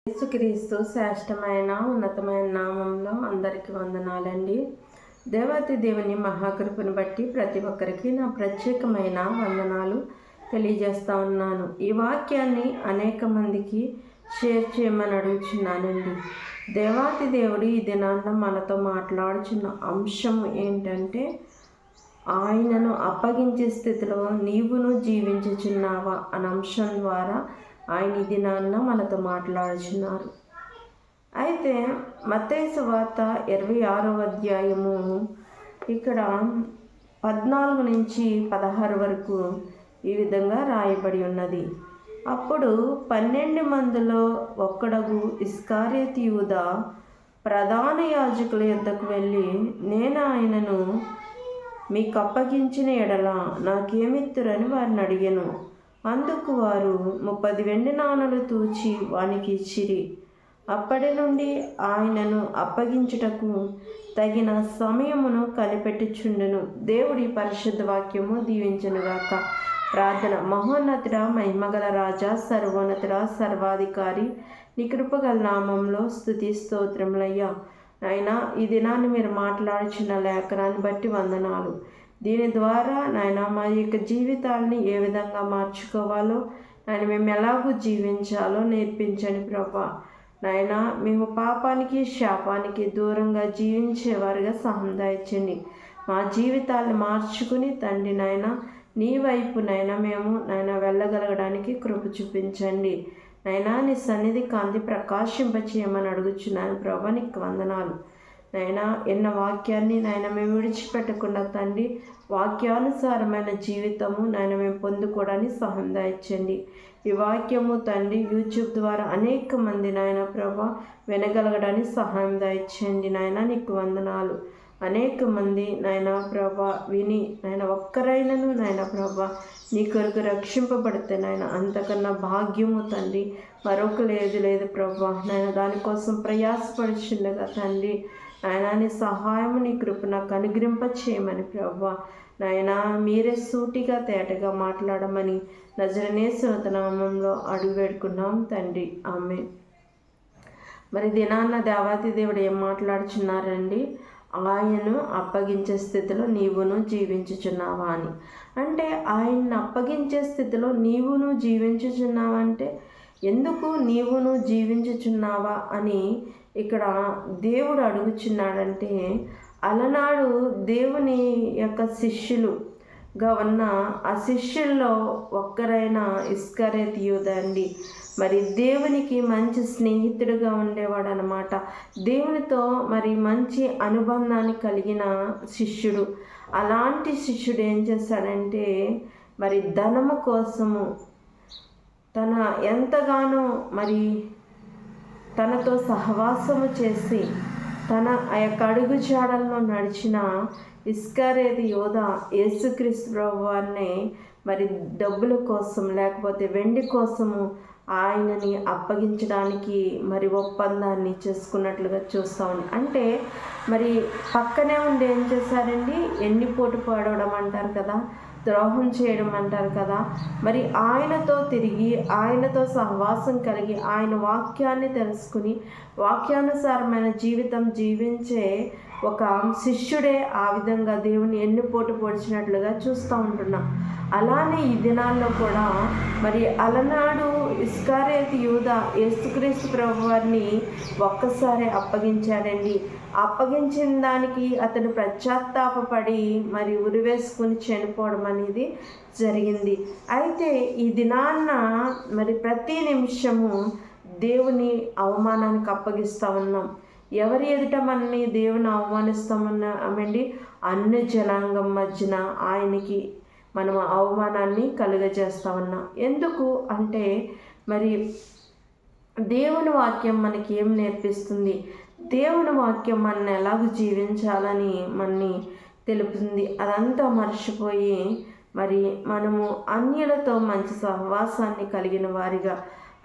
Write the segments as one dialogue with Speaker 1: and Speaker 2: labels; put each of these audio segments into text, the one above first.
Speaker 1: యేసుక్రీస్తు శ్రేష్టమైన ఉన్నతమైన నామంలో అందరికీ వందనాలండి. దేవాతి దేవుని మహాకృపను బట్టి ప్రతి ఒక్కరికి నా ప్రత్యేకమైన వందనాలు తెలియజేస్తా ఉన్నాను. ఈ వాక్యాన్ని అనేక మందికి షేర్ చేయమని అడుగుచున్నానండి. దేవాతి దేవుడు ఈ దినాన్న మనతో మాట్లాడుచున్న అంశం ఏంటంటే, ఆయనను అప్పగించే స్థితిలో నీవును జీవించుచున్నావా అనే అంశం ద్వారా ఆయన ఈ దినాన్న మనతో మాట్లాడుచున్నారు. అయితే మత్తయి సువార్త 26వ అధ్యాయము ఇక్కడ 14 నుంచి 16 వరకు ఈ విధంగా రాయబడి ఉన్నది. అప్పుడు 12 మందిలో ఒక్కడగు ఇస్కరియోతు యూదా ప్రధాన యాజకుల యొద్దకు వెళ్ళి, నేను ఆయనను మీకు అప్పగించిన ఎడల నాకేమిత్తురని వారిని అడిగాను. అందుకు వారు 30 వెండి నాణాలు తూచి వానికి ఇచ్చిరి. అప్పటి నుండి ఆయనను అప్పగించుటకు తగిన సమయమును కనిపెట్టుచుండెను. దేవుడి పరిశుద్ధ వాక్యము దీవించునుగాక. ప్రార్థన. మహోన్నతుడా, మహిమగల రాజా, సర్వోన్నతుడా, సర్వాధికారి, నీ కృపగల నామంలో స్తుతి స్తోత్రములయ్యా. నాయనా, ఈ దినాన్ని మీరు మాట్లాడుచున్న లేఖనాన్ని బట్టి వందనాలు. దీని ద్వారా నాయన మా యొక్క జీవితాలని ఏ విధంగా మార్చుకోవాలో, నాయన మేము ఎలాగూ జీవించాలో నేర్పించండి ప్రభా. నాయన మేము పాపానికి శాపానికి దూరంగా జీవించేవారుగా సహాయం దయచేయండి. మా జీవితాలను మార్చుకుని తండ్రి నాయన నీ వైపు నాయన మేము నాయన వెళ్ళగలగడానికి కృప చూపించండి. నాయనా, నీ సన్నిధి కాంతి ప్రకాశింపచేయమని అడుగుచున్నాను ప్రభా. నీకు వందనాలు. నాయనా, ఎన్న వాక్యాన్ని నాయన మేము విడిచిపెట్టకుండా తండ్రి వాక్యానుసారమైన జీవితము నాయన మేము పొందుకోవడానికి సహాయం దయచండి. ఈ వాక్యము తండ్రి యూట్యూబ్ ద్వారా అనేక మంది నాయన ప్రభా వినగలగడానికి సహాయం దయచండి. నాయన నీకు వందనాలు. అనేక మంది నాయన ప్రభా విని నాయన ఒక్కరైనను నాయన ప్రభా నీ కొరకు రక్షింపబడితే నాయన అంతకన్నా భాగ్యము తండ్రి మరొక లేదు ప్రభా. నాయన దానికోసం ప్రయాసపడుచుండగా తండ్రి నాయన నీ సహాయము నీ కృప నాకు అనుగ్రహింప చేయమని ప్రభా. నాయన మీరే సూటిగా తేటగా మాట్లాడమని నజరేయుని నామములో అడుగు పెట్టుకున్నాం తండ్రి. ఆమేన్. మరి దినాన్న దేవాతి దేవుడు ఏం మాట్లాడుచున్నారండి? ఆయనను అప్పగించే స్థితిలో నీవును జీవించుచున్నావా అని. అంటే ఆయన్ని అప్పగించే స్థితిలో నీవును జీవించుచున్నావా అంటే ఎందుకు నీవును జీవించుచున్నావా అని ఇక్కడ దేవుడు అడుగుచున్నాడంటే, అలనాడు దేవుని యొక్క శిష్యులుగా ఉన్న ఆ శిష్యుల్లో ఒక్కరైన ఇస్కరియోతు యూదా అండి. మరి దేవునికి మంచి స్నేహితుడిగా ఉండేవాడు అనమాట. దేవునితో మరి మంచి అనుబంధాన్ని కలిగిన శిష్యుడు. అలాంటి శిష్యుడు ఏం చేశాడంటే, మరి ధనము కోసము తన ఎంతగానో మరి తనతో సహవాసము చేసి తన ఆ యొక్క అడుగుజాడల్లో నడిచిన ఇస్కరియోతు యూదా యేసుక్రీస్తు ప్రభువాన్ని మరి డబ్బుల కోసం లేకపోతే వెండి కోసము ఆయనని అప్పగించడానికి మరి ఒప్పందాన్ని చేసుకున్నట్లుగా చూస్తూ ఉంది. అంటే మరి పక్కనే ఉండి ఏం చేశారండి? ఎన్నిపోటు పడవడం అంటారు కదా, ద్రోహం చేయడం అంటారు కదా. మరి ఆయనతో తిరిగి ఆయనతో సహవాసం కలిగి ఆయన వాక్యాన్ని తెలుసుకుని వాక్యానుసారమైన జీవితం జీవించే ఒక శిష్యుడే ఆ విధంగా దేవుని ఎన్నిపోటు పొడిచినట్లుగా చూస్తూ ఉంటున్నాం. అలానే ఈ దినాల్లో కూడా మరి అలనాడు ఇస్కరియోతు యూదా యేసుక్రీస్తు ప్రభువారిని ఒక్కసారి అప్పగించాడండి. అప్పగించిన దానికి అతను పశ్చాత్తాపపడి మరి ఉరివేసుకుని చనిపోవడం అనేది జరిగింది. అయితే ఈ దినాన్న మరి ప్రతి నిమిషము దేవుని అవమానానికి అప్పగిస్తూ ఉన్నాం. ఎవరి ఎదుట మనని దేవుని అవమానిస్తామన్నామండి? అన్ని జనాంగం మధ్యన ఆయనకి మనం అవమానాన్ని కలుగజేస్తా ఉన్నాం. ఎందుకు అంటే మరి దేవుని వాక్యం మనకి ఏం నేర్పిస్తుంది? దేవుని వాక్యం మనల్ని ఎలాగ జీవించాలని మనని తెలుపుతుంది. అదంతా మర్చిపోయి మరి మనము అన్యులతో మంచి సహవాసాన్ని కలిగిన వారిగా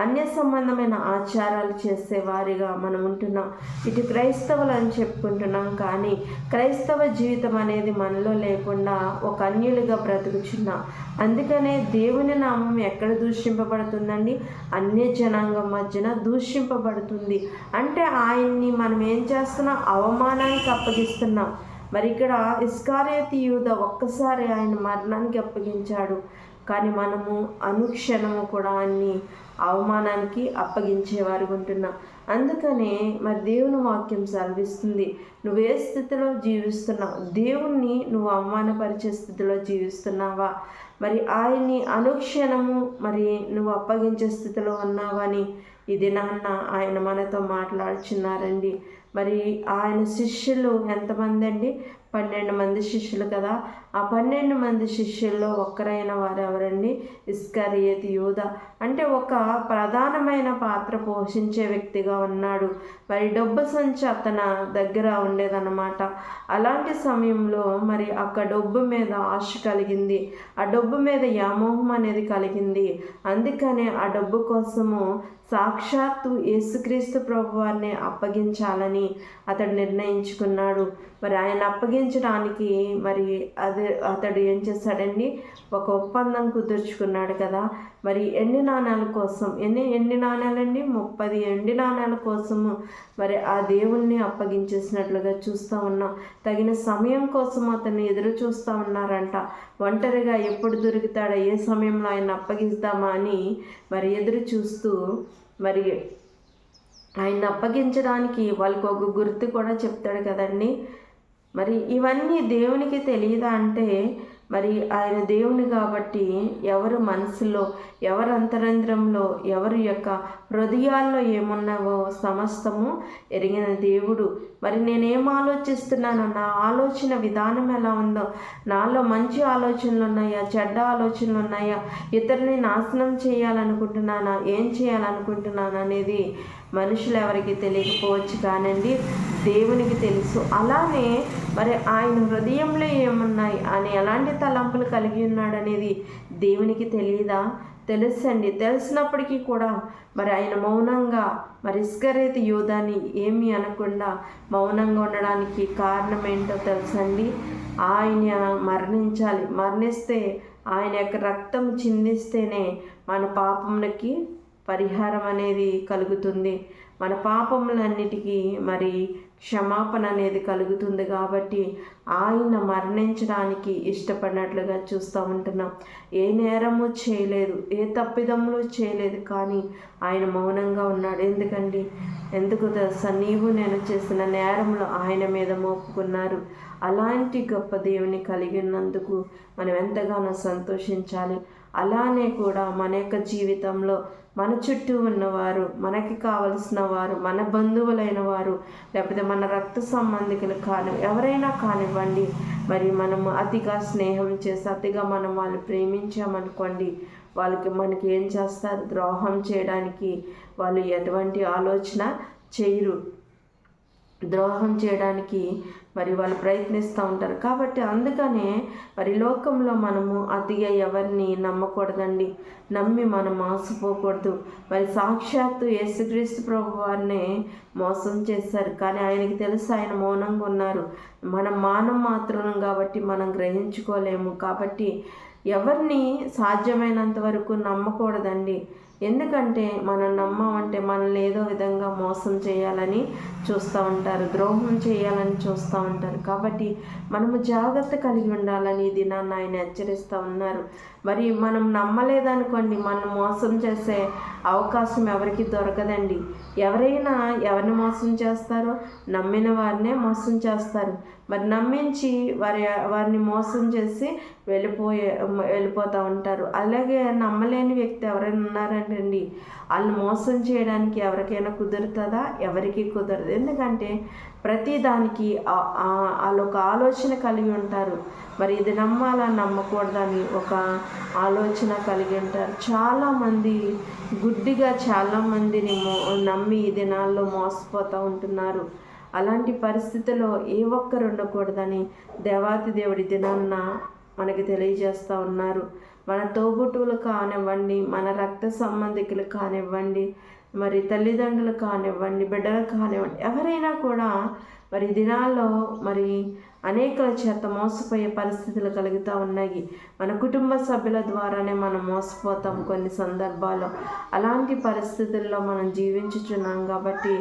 Speaker 1: అన్య సంబంధమైన ఆచారాలు చేసేవారిగా మనం ఉంటున్నాం. ఇటు క్రైస్తవులు అని చెప్పుకుంటున్నాం, కానీ క్రైస్తవ జీవితం అనేది మనలో లేకుండా ఒక అన్యులుగా బ్రతుకుచున్నాం. అందుకనే దేవుని నామం ఎక్కడ దూషింపబడుతుందండి? అన్య జనాంగం మధ్యన దూషింపబడుతుంది. అంటే ఆయన్ని మనం ఏం చేస్తున్నాం? అవమానానికి అప్పగిస్తున్నాం. మరి ఇక్కడ ఇస్కారియోతు యూదా ఒక్కసారి ఆయన మరణానికి అప్పగించాడు, కానీ మనము అనుక్షణము కూడా ఆయన్ని అవమానానికి అప్పగించేవారు ఉంటున్నాం. అందుకనే మరి దేవుని వాక్యం సెలవిస్తుంది, నువ్వు ఏ స్థితిలో జీవిస్తున్నావు? దేవుణ్ణి నువ్వు అవమానపరిచే స్థితిలో జీవిస్తున్నావా? మరి ఆయన్ని అనుక్షణము మరి నువ్వు అప్పగించే స్థితిలో ఉన్నావని ఈ దినాన్న ఆయన మనతో మాట్లాడుచున్నారండి. మరి ఆయన శిష్యులు ఎంతమంది అండి? 12 మంది శిష్యులు కదా. ఆ 12 మంది శిష్యుల్లో ఒక్కరైన వారు ఎవరండి? ఇస్కారియోతు యూదా. అంటే ఒక ప్రధానమైన పాత్ర పోషించే వ్యక్తిగా ఉన్నాడు. మరి డబ్బు సంచి అతని దగ్గర ఉండేదన్నమాట. అలాంటి సమయంలో మరి అక్కడ డబ్బు మీద ఆశ కలిగింది, ఆ డబ్బు మీద వ్యామోహం అనేది కలిగింది. అందుకనే ఆ డబ్బు కోసము సాక్షాత్తు యేసుక్రీస్తు ప్రభువారిని అప్పగించాలని అతడు నిర్ణయించుకున్నాడు. మరి ఆయన అప్పగించడానికి మరి అతడు ఏం చేశాడండి? ఒక ఒప్పందం కుదుర్చుకున్నాడు కదా. మరి ఎండి నాణ్యాల కోసం ఎన్ని నాణ్యాలండి? 30 ఎండి నాణ్యాల కోసము మరి ఆ దేవుణ్ణి అప్పగించేసినట్లుగా చూస్తూ ఉన్నాం. తగిన సమయం కోసం అతన్ని ఎదురు చూస్తూ ఉన్నారంట. ఒంటరిగా ఎప్పుడు దొరుకుతాడో, ఏ సమయంలో ఆయన అప్పగిస్తామా అని మరి ఎదురు చూస్తూ మరి ఆయన అప్పగించడానికి వాళ్ళకి ఒక గుర్తు కూడా చెప్తాడు కదండి. మరి ఇవన్నీ దేవునికి తెలియదా అంటే మరి ఆయన దేవుని కాబట్టి ఎవరు మనసులో, ఎవరి అంతరంద్రంలో, ఎవరి యొక్క హృదయాల్లో ఏమున్నావో సమస్తము ఎరిగిన దేవుడు. మరి నేనేం ఆలోచిస్తున్నానో, నా ఆలోచన విధానం ఎలా ఉందో, నాలో మంచి ఆలోచనలు ఉన్నాయా, చెడ్డ ఆలోచనలు ఉన్నాయా, ఇతరుని నాశనం చేయాలనుకుంటున్నానా, ఏం చేయాలనుకుంటున్నాను అనేది మనుషులు ఎవరికి తెలియకపోవచ్చు, కానండి దేవునికి తెలుసు. అలానే మరి ఆయన హృదయంలో ఏమున్నాయి, ఆయన ఎలాంటి తలంపులు కలిగి ఉన్నాడనేది దేవునికి తెలియదా? తెలుసండి. తెలిసినప్పటికీ కూడా మరి ఆయన మౌనంగా మరి ఇస్కారియోతు యూదాని ఏమీ అనకుండా మౌనంగా ఉండడానికి కారణం ఏంటో తెలుసండి? ఆయన మరణించాలి. మరణిస్తే ఆయన యొక్క రక్తం చిందిస్తేనే మన పాపములకి పరిహారం అనేది కలుగుతుంది. మన పాపములన్నిటికీ మరి క్షమాపణ అనేది కలుగుతుంది. కాబట్టి ఆయన మరణించడానికి ఇష్టపడినట్లుగా చూస్తూ ఉంటున్నాం. ఏ నేరము చేయలేదు, ఏ తప్పిదములు చేయలేదు, కానీ ఆయన మౌనంగా ఉన్నాడు. ఎందుకు తెలుసా? నీవు నేను చేసిన నేరములు ఆయన మీద మోపుకున్నారు. అలాంటి గొప్ప దేవుని కలిగి ఉన్నందుకు మనం ఎంతగానో సంతోషించాలి. అలానే కూడా మన యొక్క జీవితంలో మన చుట్టూ ఉన్నవారు, మనకి కావలసిన వారు, మన బంధువులైన వారు, లేకపోతే మన రక్త సంబంధికులు ఎవరైనా కానివ్వండి, మరి మనము అతిగా స్నేహం చేసి అతిగా మనం వాళ్ళు ప్రేమించామనుకోండి, మనకి ఏం చేస్తారు? ద్రోహం చేయడానికి వాళ్ళు ఎటువంటి ఆలోచన చేయరు. ద్రోహం చేయడానికి మరి వాళ్ళు ప్రయత్నిస్తూ ఉంటారు. కాబట్టి అందుకనే మరి లోకంలో మనము అతిగా ఎవరిని నమ్మకూడదండి. నమ్మి మనం మోసపోకూడదు. మరి సాక్షాత్తు యేసుక్రీస్తు ప్రభు వారిని మోసం చేశారు, కానీ ఆయనకి తెలుసు ఆయన మౌనంగా ఉన్నారు. మనం మానవ మాత్రం కాబట్టి మనం గ్రహించుకోలేము. కాబట్టి ఎవరిని సాధ్యమైనంత వరకు నమ్మకూడదండి. ఎందుకంటే మనం నమ్మామంటే మనల్ని ఏదో విధంగా మోసం చేయాలని చూస్తూ ఉంటారు, ద్రోహం చేయాలని చూస్తూ ఉంటారు. కాబట్టి మనము జాగ్రత్త కలిగి ఉండాలని దినాన్ని ఆయన హెచ్చరిస్తూ ఉన్నారు. మరి మనం నమ్మలేదనుకోండి, మనం మోసం చేసే అవకాశం ఎవరికి దొరకదండి. ఎవరైనా ఎవరిని మోసం చేస్తారో నమ్మిన వారినే మోసం చేస్తారు. మరి నమ్మించి వారిని మోసం చేసి వెళ్ళిపోతూ ఉంటారు. అలాగే నమ్మలేని వ్యక్తి ఎవరైనా ఉన్నారంటండి, వాళ్ళని మోసం చేయడానికి ఎవరికైనా కుదురుతుందా? ఎవరికి కుదరదు. ఎందుకంటే ప్రతిదానికి వాళ్ళు ఒక ఆలోచన కలిగి ఉంటారు. మరి ఇది నమ్మాలా నమ్మకూడదని ఒక ఆలోచన కలిగి ఉంటారు. చాలామంది గుడ్డిగా చాలామందిని నమ్మి ఈ దినాల్లో మోసపోతూ ఉంటున్నారు. అలాంటి పరిస్థితిలో ఏ ఒక్కరు ఉండకూడదని దేవాతి దేవుడి దినాన్న మనకి తెలియజేస్తూ ఉన్నారు. మన తోబుట్టువులు కానివ్వండి, మన రక్త సంబంధికులు కానివ్వండి, మరి తల్లిదండ్రులు కానివ్వండి, బిడ్డలు కానివ్వండి, ఎవరైనా కూడా మరి దినాల్లో మరి అనేకుల చేత మోసపోయే పరిస్థితులు కలుగుతూ ఉన్నాయి. మన కుటుంబ సభ్యుల ద్వారానే మనం మోసపోతాం కొన్ని సందర్భాల్లో. అలాంటి పరిస్థితుల్లో మనం జీవించుచున్నాం కాబట్టి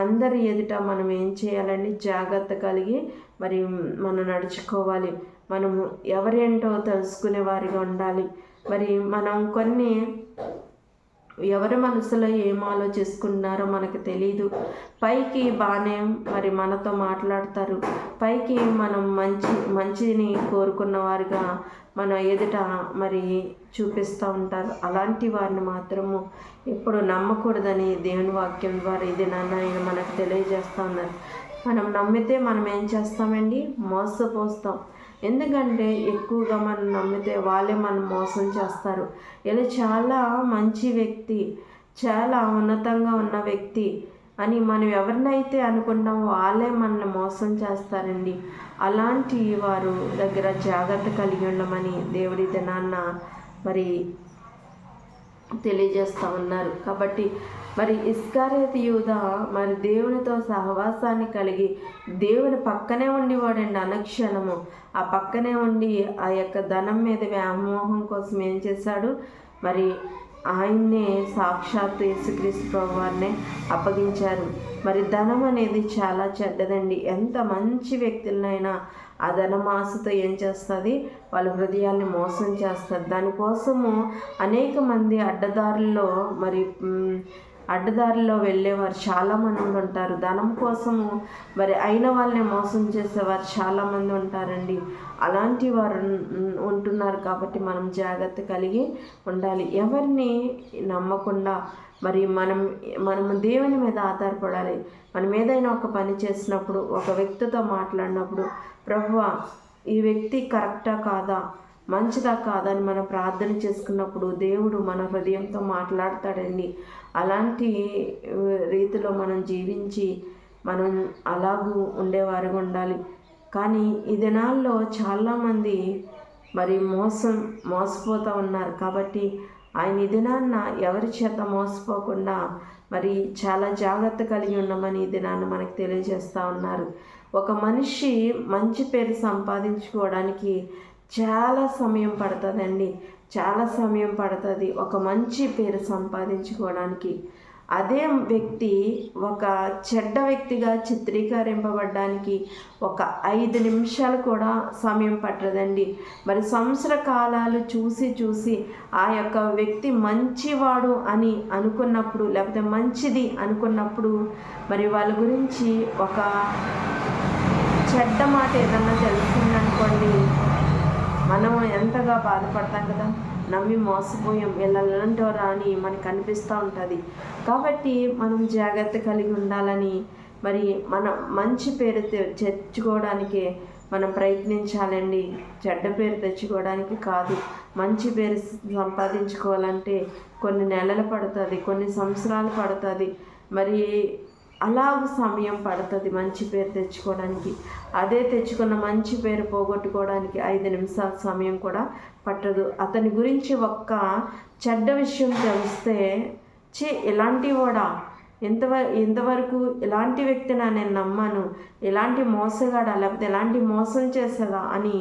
Speaker 1: అందరి ఎదుట మనం ఏం చేయాలండి? జాగ్రత్త కలిగి మరి మనం నడుచుకోవాలి. మనము ఎవరేంటో తెలుసుకునే వారిగా ఉండాలి. మరి మనం ఎవరి మనసులో ఏం ఆలోచిస్తున్నారో మనకు తెలీదు. పైకి బాగానే మరి మనతో మాట్లాడతారు, పైకి మనం మంచిని కోరుకున్న వారిగా మన ఎదుట మరి చూపిస్తూ ఉంటారు. అలాంటి వారిని మాత్రము ఎప్పుడు నమ్మకూడదని దేవుని వాక్యం ద్వారా ఇది ఆయన మనకు తెలియజేస్తూ ఉన్నారు. మనం నమ్మితే మనం ఏం చేస్తామండి? మోసపోస్తాం. ఎందుకంటే ఎక్కువగా మనం నమ్మితే వాళ్ళే మనం మోసం చేస్తారు. ఇలా చాలా మంచి వ్యక్తి, చాలా ఉన్నతంగా ఉన్న వ్యక్తి అని మనం ఎవరినైతే అనుకుంటామో వాళ్ళే మనల్ని మోసం చేస్తారండి. అలాంటి వారు దగ్గర జాగ్రత్త కలిగి ఉండమని దేవుడి దినాన్న మరి తెలియజేస్తూ ఉన్నారు. కాబట్టి మరి ఇస్కరియోతు యూదా మరి దేవునితో సహవాసాన్ని కలిగి దేవుని పక్కనే ఉండేవాడండి. అనుక్షణము ఆ పక్కనే ఉండి ఆ యొక్క ధనం మీద వ్యామోహం కోసం ఏం చేశాడు? మరి ఆయన్నే సాక్షాత్తు యేసుక్రీస్తు ప్రభు వారినే అప్పగించారు. మరి ధనం అనేది చాలా చెడ్డదండి. ఎంత మంచి వ్యక్తులనైనా ఆ ధనమాసతో ఏం చేస్తుంది? వాళ్ళ హృదయాల్ని మోసం చేస్తారు. దానికోసము అనేక మంది అడ్డదారిలో వెళ్ళేవారు చాలామంది ఉంటారు. ధనం కోసము మరి అయిన వాళ్ళని మోసం చేసేవారు చాలామంది ఉంటారండి. అలాంటి వారు ఉంటున్నారు. కాబట్టి మనం జాగ్రత్త కలిగి ఉండాలి. ఎవరిని నమ్మకుండా మరి మనము దేవుని మీద ఆధారపడాలి. మనం ఏదైనా ఒక పని చేసినప్పుడు, ఒక వ్యక్తితో మాట్లాడినప్పుడు, ప్రభువా ఈ వ్యక్తి కరెక్టా కాదా, మంచిదా కాదా అని మనం ప్రార్థన చేసుకున్నప్పుడు దేవుడు మన హృదయంతో మాట్లాడతాడండి. అలాంటి రీతిలో మనం జీవించి మనం అలాగూ ఉండేవారుగా ఉండాలి. కానీ ఈ దినాల్లో చాలామంది మరి మోసపోతూ ఉన్నారు. కాబట్టి ఆయన ఈ దినాన్న ఎవరి చేత మోసపోకుండా మరి చాలా జాగ్రత్త కలిగి ఉండమని ఈ దినాన్ని మనకు తెలియజేస్తూ ఉన్నారు. ఒక మనిషి మంచి పేరు సంపాదించుకోవడానికి చాలా సమయం పడుతుందండి. చాలా సమయం పడుతుంది ఒక మంచి పేరు సంపాదించుకోవడానికి. అదే వ్యక్తి ఒక చెడ్డ వ్యక్తిగా చిత్రీకరింపబడడానికి ఒక 5 నిమిషాలు కూడా సమయం పట్టదండి. మరి సంవత్సర కాలాలు చూసి ఆ యొక్క వ్యక్తి మంచివాడు అని అనుకున్నప్పుడు, లేకపోతే మంచిది అనుకున్నప్పుడు మరి వాళ్ళ గురించి ఒక చెడ్డ మాట ఏదన్నా తెలిసిందనుకోండి, మనం ఎంతగా బాధపడతాం కదా. నమ్మి మోసపోయాం, వీళ్ళంటోరా అని మనకు అనిపిస్తూ ఉంటుంది. కాబట్టి మనం జాగ్రత్త కలిగి ఉండాలని మరి మన మంచి పేరు తెచ్చుకోవడానికి మనం ప్రయత్నించాలండి. చెడ్డ పేరు తెచ్చుకోవడానికి కాదు. మంచి పేరు సంపాదించుకోవాలంటే కొన్ని నెలలు పడుతుంది, కొన్ని సంవత్సరాలు పడుతుంది. మరి అలాగ సమయం పడుతుంది మంచి పేరు తెచ్చుకోవడానికి. అదే తెచ్చుకున్న మంచి పేరు పోగొట్టుకోవడానికి 5 నిమిషాల సమయం కూడా పట్టదు. అతని గురించి ఒక్క చెడ్డ విషయం తెలిస్తే ఇలాంటి వాడా, ఇంతవరకు ఇలాంటి వ్యక్తిని నేను నమ్మాను, ఇలాంటి మోసగాడా, లేకపోతే ఇలాంటి మోసం చేసేదా అని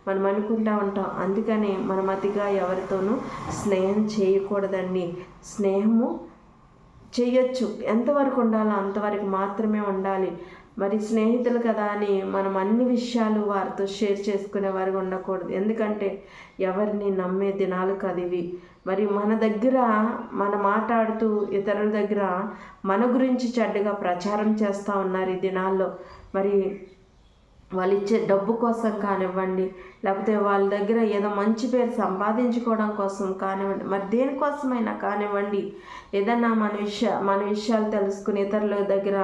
Speaker 1: మనం అనుకుంటూ ఉంటాం. అందుకని మనం అతిగా ఎవరితోనూ స్నేహం చేయకూడదండి. స్నేహము చేయొచ్చు, ఎంతవరకు ఉండాలో అంతవరకు మాత్రమే ఉండాలి. మరి స్నేహితులు కదా అని మనం అన్ని విషయాలు వారితో షేర్ చేసుకునే వారికి ఉండకూడదు. ఎందుకంటే ఎవరిని నమ్మే దినాలు కదివి. మరి మన దగ్గర మాట్లాడుతూ ఇతరుల దగ్గర మన గురించి చెడ్డగా ప్రచారం చేస్తూ ఉన్నారు ఈ దినాల్లో. మరి వాళ్ళు ఇచ్చే డబ్బు కోసం కానివ్వండి, లేకపోతే వాళ్ళ దగ్గర ఏదో మంచి పేరు సంపాదించుకోవడం కోసం కానివ్వండి, మరి దేనికోసమైనా కానివ్వండి, ఏదన్నా మన విషయాలు తెలుసుకుని ఇతరుల దగ్గర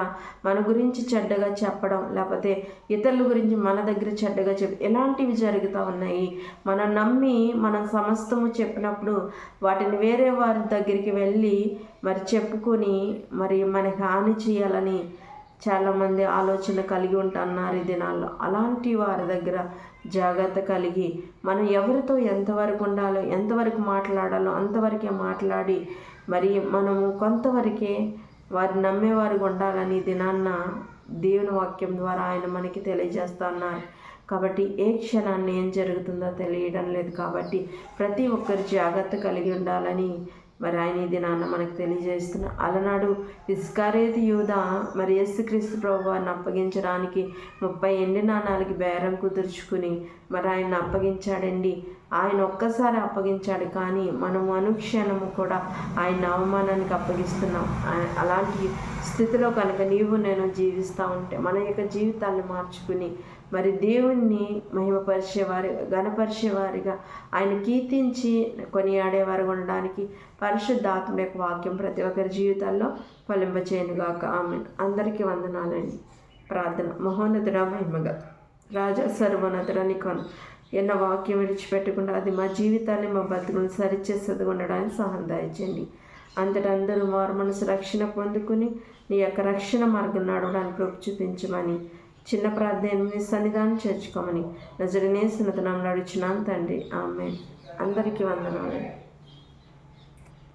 Speaker 1: మన గురించి చెడ్డగా చెప్పడం, లేకపోతే ఇతరుల గురించి మన దగ్గర చెడ్డగా ఇలాంటివి జరుగుతూ ఉన్నాయి. మనం నమ్మి మనం సమస్తము చెప్పినప్పుడు వాటిని వేరే వారి దగ్గరికి వెళ్ళి మరి చెప్పుకొని మరి మనకి హాని చేయాలని చాలామంది ఆలోచన కలిగి ఉంటున్నారు ఈ దినాల్లో. అలాంటి వారి దగ్గర జాగ్రత్త కలిగి మనం ఎవరితో ఎంతవరకు ఉండాలో, ఎంతవరకు మాట్లాడాలో అంతవరకే మాట్లాడి మరి మనము కొంతవరకే వారు నమ్మేవారు ఉండాలని దినాన్న దేవుని వాక్యం ద్వారా ఆయన మనకి తెలియజేస్తున్నారు. కాబట్టి ఏ క్షణాన్ని ఏం జరుగుతుందో తెలియడం లేదు. కాబట్టి ప్రతి ఒక్కరు జాగ్రత్త కలిగి ఉండాలని మరి ఆయన ఈ దినాన్న మనకు తెలియజేస్తున్నారు. అలనాడు ఇస్కరియోతు యూదా మరి యేసుక్రీస్తు ప్రభువారిని అప్పగించడానికి 30 ఎండి నాణాలకి బేరం కుదుర్చుకుని మరి ఆయన అప్పగించాడండి. ఆయన ఒక్కసారి అప్పగించాడు, కానీ మనము అనుక్షణము కూడా ఆయన అవమానానికి అప్పగిస్తున్నాం. అలాంటి స్థితిలో కనుక నీవు నేను జీవిస్తూ ఉంటే మన యొక్క జీవితాన్ని మార్చుకుని మరి దేవుణ్ణి మహిమపరిచేవారిగా, ఘనపరిచేవారిగా, ఆయన కీర్తించి కొనియాడేవారు ఉండడానికి పరిశుద్ధాత్మ యొక్క వాక్యం ప్రతి ఒక్కరి జీవితాల్లో ఫలింపచేయనుగాక. ఆమేన్. అందరికీ వందనాలండి. ప్రార్థన. మహోన్నతుడా, మహిమగా రాజా, సర్వోన్నతుడా, నీకు ఎన్న వాక్యం విడిచిపెట్టకుండా అది మా జీవితాన్ని, మా బతుకులను సరిచేసేది ఉండడానికి సహాయం దయచేయండి. అంతటా అందరూ మారు మనసు రక్షణ పొందుకుని నీ యొక్క రక్షణ మార్గం నడవడానికి కృప చూపించమని చిన్న ప్రార్థన నీ సన్నిధానం చేర్చుకోమని నజరేయునేసు నామములో అడుగుచున్నాను తండ్రి. ఆమేన్. అందరికీ వందనాలు.